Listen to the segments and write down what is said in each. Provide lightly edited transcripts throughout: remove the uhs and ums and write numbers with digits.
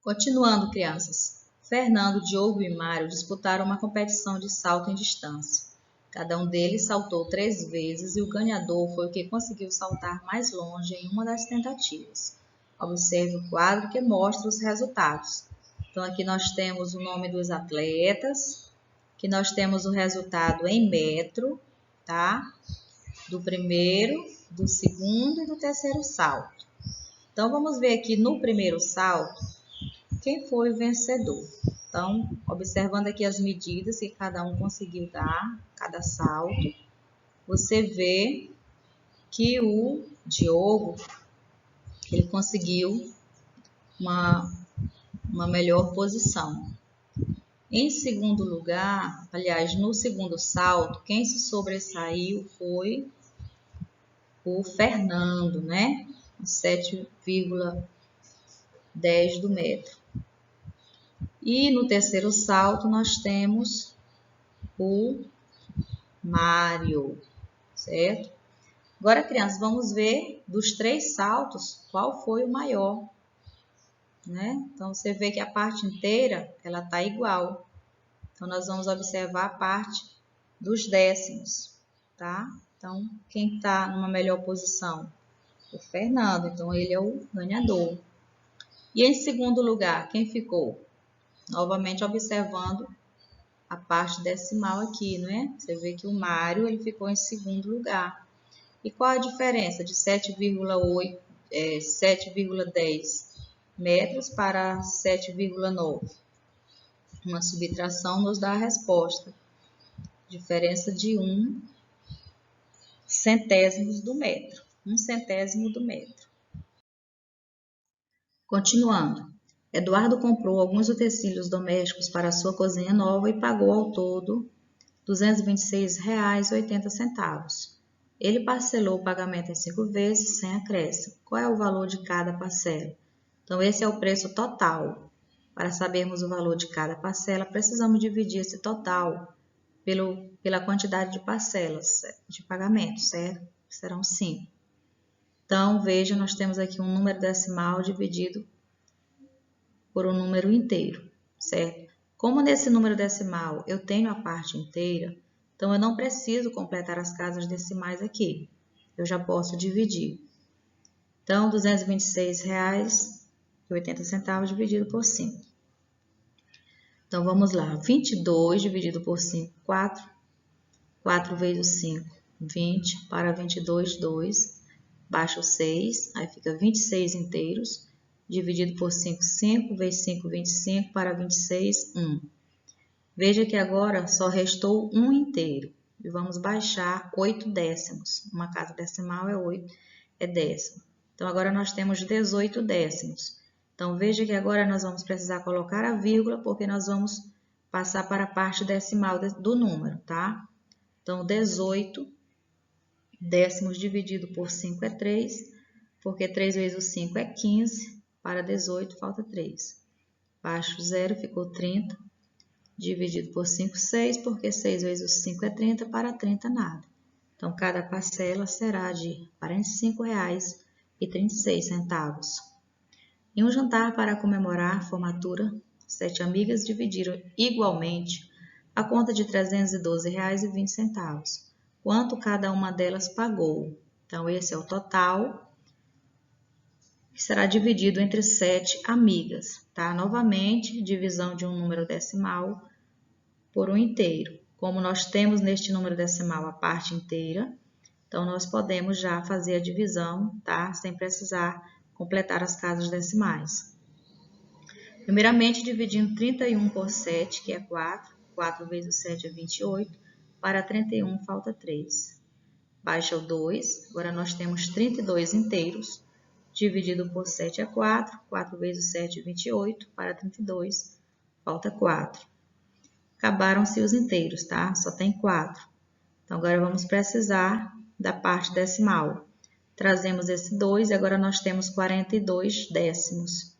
Continuando, crianças. Fernando, Diogo e Mário disputaram uma competição de salto em distância. Cada um deles saltou 3 vezes e o ganhador foi o que conseguiu saltar mais longe em uma das tentativas. Observe o quadro que mostra os resultados. Então, aqui nós temos o nome dos atletas, que nós temos o resultado em metro, tá? Do primeiro, do segundo e do terceiro salto. Então, vamos ver aqui no primeiro salto, quem foi o vencedor. Então, observando aqui as medidas que cada um conseguiu dar, cada salto, você vê que o Diogo, ele conseguiu uma melhor posição. Em segundo lugar, aliás, no segundo salto, quem se sobressaiu foi o Fernando, né? 7,10 do metro. E no terceiro salto nós temos o Mário, certo? Agora, crianças, vamos ver dos 3 saltos qual foi o maior, né? Então, você vê que a parte inteira, ela tá igual. Então, nós vamos observar a parte dos décimos, tá? Então, quem tá numa melhor posição? O Fernando, então ele é o ganhador. E em segundo lugar, quem ficou? Novamente observando a parte decimal aqui, né? Você vê que o Mário ele ficou em segundo lugar. E qual a diferença de 7,10 metros para 7,9? Uma subtração nos dá a resposta. Diferença de 1 centésimo do metro. 1 centésimo do metro. Continuando. Eduardo comprou alguns utensílios domésticos para a sua cozinha nova e pagou ao todo R$ 226,80. Ele parcelou o pagamento em 5 vezes sem acréscimo. Qual é o valor de cada parcela? Então, esse é o preço total. Para sabermos o valor de cada parcela, precisamos dividir esse total pela quantidade de parcelas de pagamento, certo? Serão 5. Então, veja, nós temos aqui um número decimal dividido por um número inteiro, certo? Como nesse número decimal eu tenho a parte inteira, então eu não preciso completar as casas decimais aqui. Eu já posso dividir. Então, R$ 226,80 dividido por 5. Então, vamos lá. 22 dividido por 5, 4. 4 vezes 5, 20. Para 22, 2. Baixa o 6, aí fica 26 inteiros. Dividido por 5, 5, vezes 5, 25, para 26, 1. Veja que agora só restou 1 inteiro. E vamos baixar 8 décimos. Uma casa decimal é décimo. Então, agora nós temos 18 décimos. Então, veja que agora nós vamos precisar colocar a vírgula, porque nós vamos passar para a parte decimal do número, tá? Então, 18 décimos dividido por 5 é 3, porque 3 vezes o 5 é 15. Para 18, falta 3. Baixo 0, ficou 30. Dividido por 5, 6, porque 6 vezes o 5 é 30, para 30 nada. Então, cada parcela será de R$ 45,36. Em um jantar para comemorar a formatura, 7 amigas dividiram igualmente a conta de R$ 312,20. Quanto cada uma delas pagou? Então, esse é o total, que será dividido entre 7 amigas, tá? Novamente, divisão de um número decimal por um inteiro. Como nós temos neste número decimal a parte inteira, então nós podemos já fazer a divisão, tá? Sem precisar completar as casas decimais. Primeiramente, dividindo 31 por 7, que é 4. 4 vezes 7 é 28. Para 31, falta 3. Baixa o 2. Agora nós temos 32 inteiros. Dividido por 7 é 4. 4 vezes 7 é 28. Para 32, falta 4. Acabaram-se os inteiros, tá? Só tem 4. Então, agora vamos precisar da parte decimal. Trazemos esse 2 e agora nós temos 42 décimos.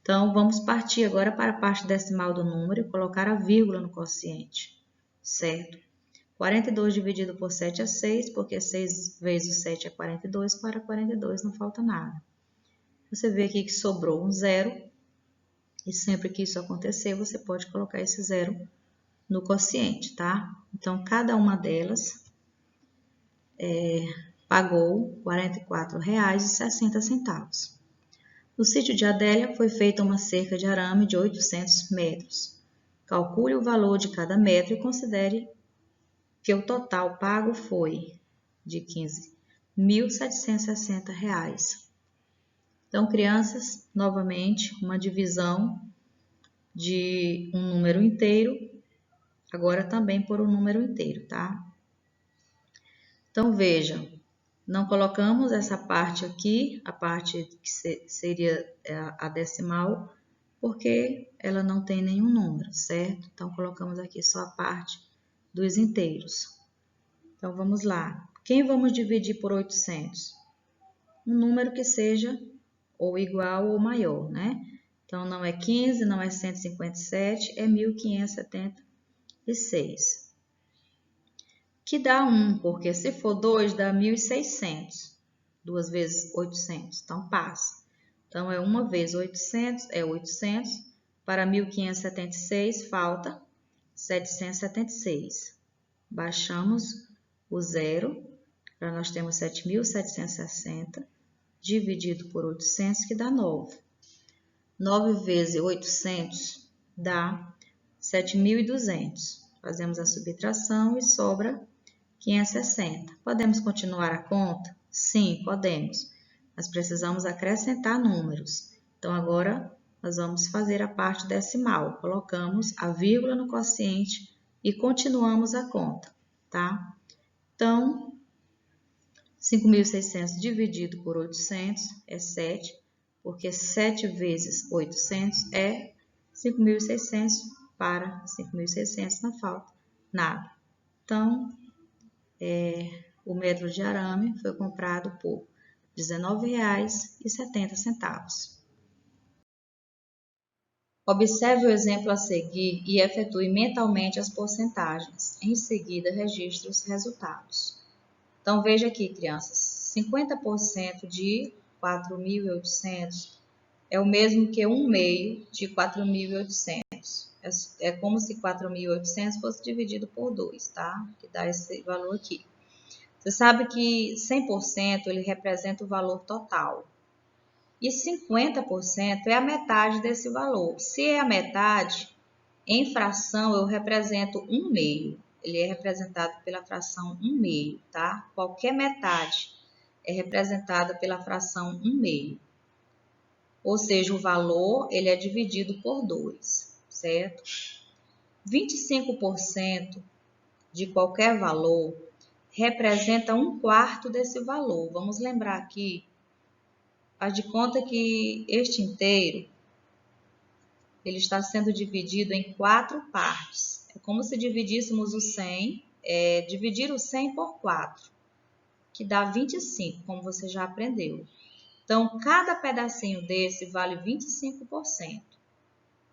Então, vamos partir agora para a parte decimal do número e colocar a vírgula no quociente, certo? 42 dividido por 7 é 6, porque 6 vezes 7 é 42, para 42 não falta nada. Você vê aqui que sobrou um 0, E sempre que isso acontecer, você pode colocar esse zero no quociente, tá? Então, cada uma delas pagou R$ 44,60. No sítio de Adélia foi feita uma cerca de arame de 800 metros. Calcule o valor de cada metro e considere que o total pago foi de R$ 15.760. Então, crianças, novamente, uma divisão de um número inteiro, agora também por um número inteiro, tá? Então, veja, não colocamos essa parte aqui, a parte que seria a decimal, porque ela não tem nenhum número, certo? Então, colocamos aqui só a parte dos inteiros. Então, vamos lá. Quem vamos dividir por 800? Um número que seja ou igual ou maior, né? Então, não é 15, não é 157, é 1576. Que dá 1, porque se for 2, dá 1.600. 2 vezes 800, então passa. Então, é 1 vezes 800, é 800. Para 1.576, falta 776. Baixamos o zero, para nós temos 7.760, dividido por 800, que dá 9. 9 vezes 800 dá 7.200. Fazemos a subtração e sobra 560. Podemos continuar a conta? Sim, podemos. Mas precisamos acrescentar números. Então, agora, nós vamos fazer a parte decimal. Colocamos a vírgula no quociente e continuamos a conta, tá? Então, 5.600 dividido por 800 é 7, porque 7 vezes 800 é 5.600. Para 5.600 não falta nada. Então, o metro de arame foi comprado por R$ 19,70. Observe o exemplo a seguir e efetue mentalmente as porcentagens. Em seguida, registre os resultados. Então, veja aqui, crianças, 50% de 4.800 é o mesmo que 1/2 de 4.800. É como se 4.800 fosse dividido por 2, tá? Que dá esse valor aqui. Você sabe que 100% ele representa o valor total. E 50% é a metade desse valor. Se é a metade, em fração eu represento 1/2. Ele é representado pela fração 1/2, tá? Qualquer metade é representada pela fração 1/2. Ou seja, o valor ele é dividido por 2, certo? 25% de qualquer valor representa 1/4 desse valor. Vamos lembrar aqui, faz de conta que este inteiro ele está sendo dividido em 4 partes. É como se dividíssemos o 100, dividir o 100 por 4, que dá 25, como você já aprendeu. Então, cada pedacinho desse vale 25%.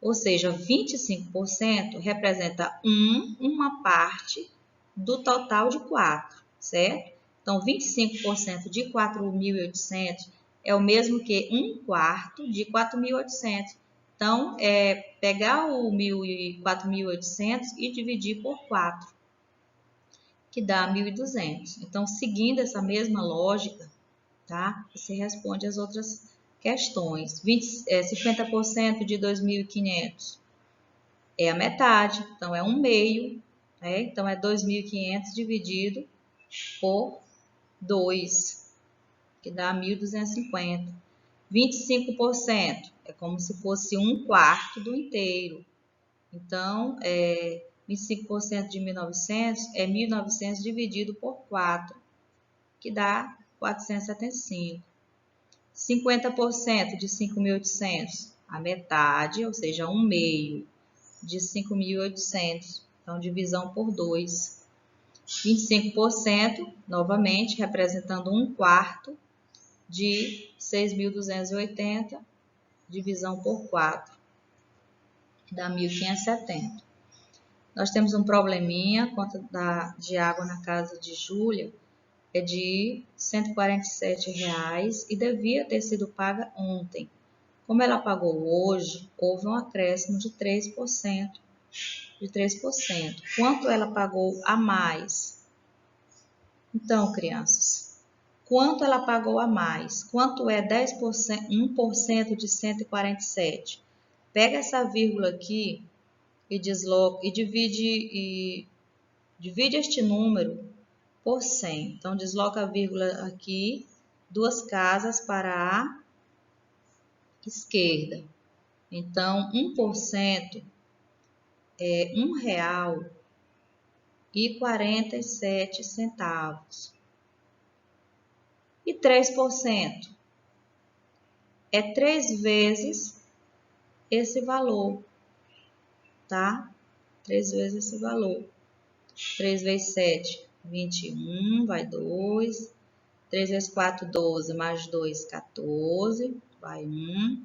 Ou seja, 25% representa uma parte do total de 4, certo? Então, 25% de 4.800 é o mesmo que 1/4 de 4.800. Então, pegar o 4.800 e dividir por 4, que dá 1.200. Então, seguindo essa mesma lógica, tá? Você responde as outras questões. 50% de 2.500 é a metade, então é 1/2, né? Então é 2.500 dividido por 2, que dá 1.250. 25% é como se fosse 1/4 do inteiro. Então, 25% de 1.900 é 1.900 dividido por 4, que dá 475. 50% de 5.800, a metade, ou seja, 1/2 de 5.800. Então, divisão por 2. 25%, novamente, representando 1/4 de 6.280, divisão por 4, que dá 1.570. Nós temos um probleminha, conta de água na casa de Júlia é de R$ 147 e devia ter sido paga ontem. Como ela pagou hoje, houve um acréscimo de 3%. Quanto ela pagou a mais? Então, crianças, quanto ela pagou a mais? Quanto é 10%, 1% de 147? Pega essa vírgula aqui e desloca e divide este número por 100. Então, desloca a vírgula aqui, 2 casas para a esquerda. Então, 1% é R$1,47. E 3% é 3 vezes esse valor, tá? 3 vezes esse valor. 3 vezes 7, 21, vai 2. 3 vezes 4, 12, mais 2, 14, vai 1.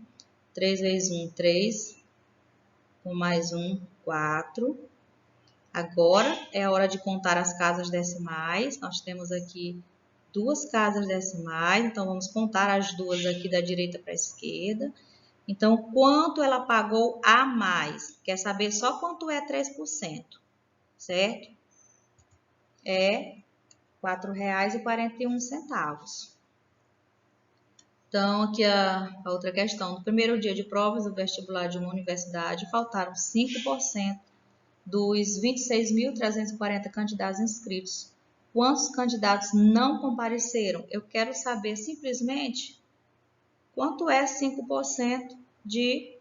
3 vezes 1, 3, com mais 1, 4. Agora é a hora de contar as casas decimais. Nós temos aqui 2 casas decimais, então vamos contar as duas aqui da direita para a esquerda. Então, quanto ela pagou a mais? Quer saber só quanto é 3%, certo? É R$4,41. Então, aqui a outra questão. No primeiro dia de provas do vestibular de uma universidade, faltaram 5% dos 26.340 candidatos inscritos. Quantos candidatos não compareceram? Eu quero saber simplesmente quanto é 5% de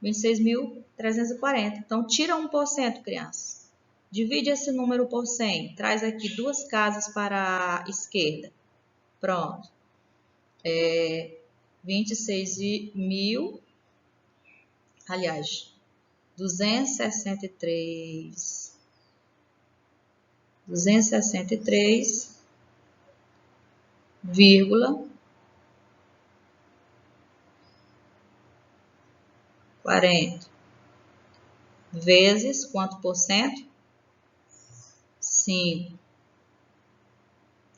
26.340. Então, tira 1%, crianças. Divide esse número por 100. Traz aqui 2 casas para a esquerda. Pronto. 26.000, aliás, 263,40 vezes quanto por cento? 5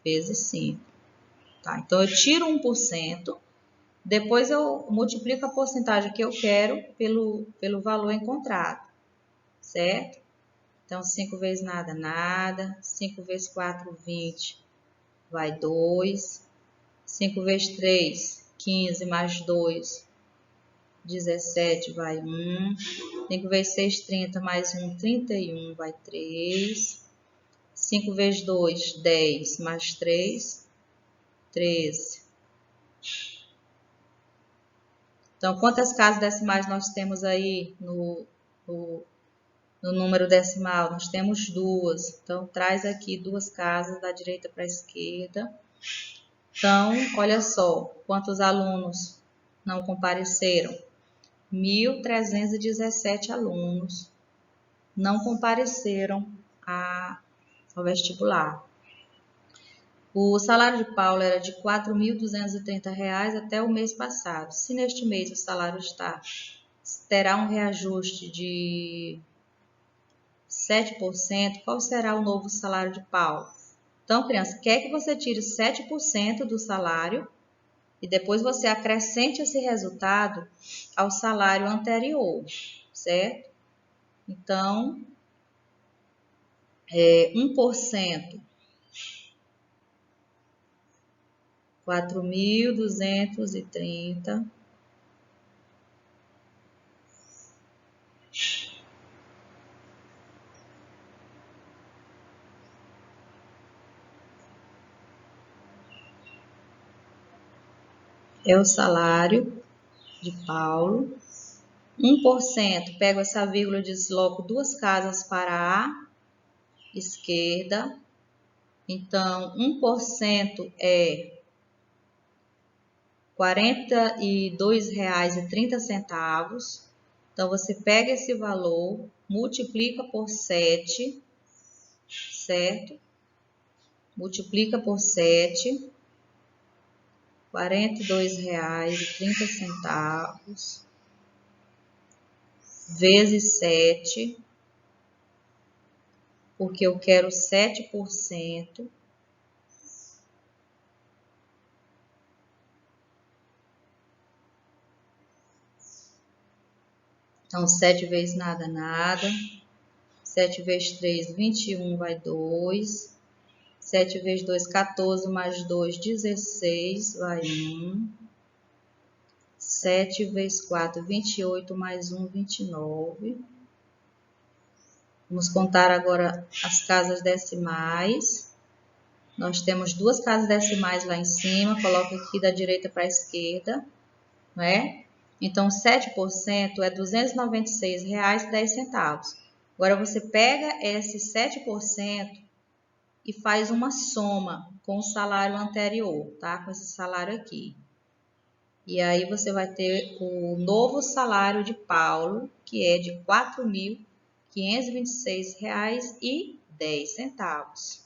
vezes 5. Tá? Então, eu tiro 1%, depois eu multiplico a porcentagem que eu quero pelo valor encontrado, certo? Então, 5 vezes nada, nada. 5 vezes 4, 20, vai 2. 5 vezes 3, 15, mais 2, 17, vai 1. 5 vezes 6, 30, mais 1, 31, vai 3. 5 vezes 2, 10, mais 3, 13. Então, quantas casas decimais nós temos aí no número decimal? Nós temos 2. Então, traz aqui 2 casas da direita para a esquerda. Então, olha só, quantos alunos não compareceram? 1.317 alunos não compareceram ao vestibular. O salário de Paulo era de R$ 4.230 até o mês passado. Se neste mês o salário terá um reajuste de 7%, qual será o novo salário de Paulo? Então, criança, quer que você tire 7% do salário e depois você acrescente esse resultado ao salário anterior, certo? Então, 1%, 4.230 é o salário de Paulo. 1%, pego essa vírgula e desloco 2 casas para a esquerda. Então, 1% é R$ 42,30. Então, você pega esse valor, multiplica por 7, certo? Multiplica por 7, R$ 42,30, vezes 7, porque eu quero 7%, , 7 Então, 7 vezes nada, nada. 7 vezes 3, 21, vai 2. 7 vezes 2, 14, mais 2, 16, vai 1. 7 vezes 4, 28, mais 1, 29. Vamos contar agora as casas decimais. Nós temos duas casas decimais lá em cima, coloca aqui da direita para a esquerda, né? Então, 7% é R$ 296,10. Agora, você pega esse 7% e faz uma soma com o salário anterior, tá? Com esse salário aqui. E aí, você vai ter o novo salário de Paulo, que é de R$ 4.526,10.